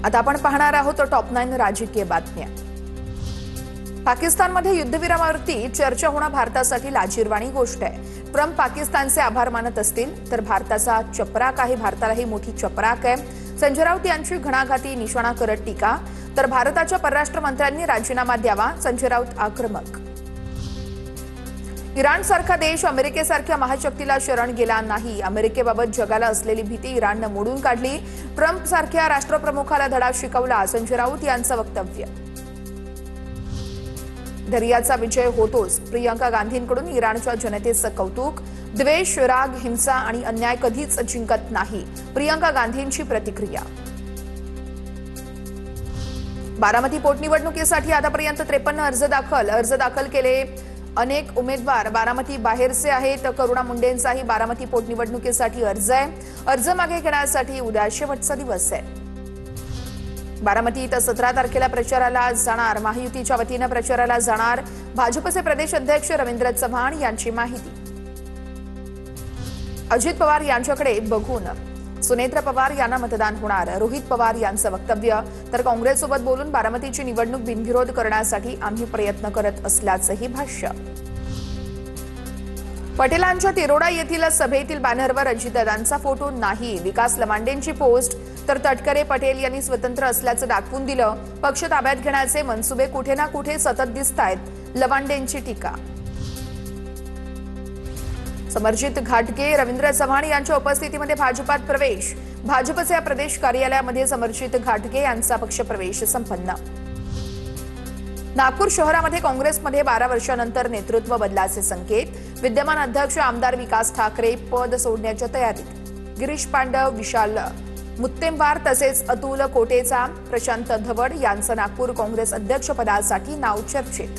आता आपण पाहणार आहोत टॉप 9 राजकीय बातम्या। पाकिस्तानमध्ये युद्धविरामावरती चर्चा होणं भारतासाठी लाजिरवाणी गोष्ट आहे। ट्रम्प पाकिस्तानचे आभार मानत असतील तर भारताचा चपराक आहे, भारतालाही मोठी चपराक आहे। संजय राऊत यांची घणाघाती निशाणा करत टीका, तर भारताच्या परराष्ट्र मंत्र्यांनी राजीनामा द्यावा, संजय राऊत आक्रमक। इराणसारखा देश अमेरिकेसारख्या महाशक्तीला शरण गेला नाही, अमेरिकेबाबत जगाला असलेली भीती इराणनं मोडून काढली, ट्रम्प सारख्या राष्ट्रप्रमुखाला धडा शिकवला, संजय राऊत यांचं वक्तव्य। धैर्याचा विजय होतोच, प्रियंका गांधींकडून इराणच्या जनतेचं कौतुक। द्वेष, राग, हिंसा आणि अन्याय कधीच जिंकत नाही, प्रियंका गांधींची प्रतिक्रिया। बारामती पोटनिवडणुकीसाठी आतापर्यंत 53 अर्ज दाखल केले। अनेक उमेदवार बारामती बाहेरचे आहेत। करुणा मुंडेंचाही बारामती पोटनिवडणुकीसाठी अर्ज आहे। अर्ज मागे घेण्यासाठी उद्या शेवटचा दिवस आहे। बारामतीत 17 तारखेला प्रचाराला जाणार, महायुतीच्या वतीनं प्रचाराला जाणार भाजपचे प्रदेश अध्यक्ष रवींद्र चव्हाण यांची माहिती। अजित पवार यांच्याकडे बघून सुनेत्र पवार यांना मतदान होणार, रोहित पवार यांचं वक्तव्य। तर काँग्रेससोबत बोलून बारामतीची निवडणूक बिनविरोध करण्यासाठी आम्ही प्रयत्न करत असल्याचंही भाष्य। पटेलांच्या तिरोडा येथील सभेतील बॅनरवर अजितदादांचा फोटो नाही, विकास लवांडेंची पोस्ट। तर तटकरे पटेल यांनी स्वतंत्र असल्याचं दाखवून दिलं, पक्ष ताब्यात घेण्याचे मनसुबे कुठे ना कुठे सतत दिसतायत, लवांडेंची टीका। समरजित घाटगे, रवींद्र चव्हाण यांच्या उपस्थितीमध्ये भाजपात प्रवेश, भाजपच्या प्रदेश कार्यालयामध्ये समरजित घाटगे यांचा पक्षप्रवेश संपन्न। नागपूर शहरामध्ये काँग्रेसमध्ये 12 वर्षांनंतर नेतृत्व बदलाचे संकेत, विद्यमान अध्यक्ष आमदार विकास ठाकरे पद सोडण्याच्या तयारीत। गिरीश पांडव, विशाल मुत्तेमवार तसेच अतुल कोटेचा, प्रशांत धवड यांचं नागपूर काँग्रेस अध्यक्षपदासाठी नाव चर्चेत।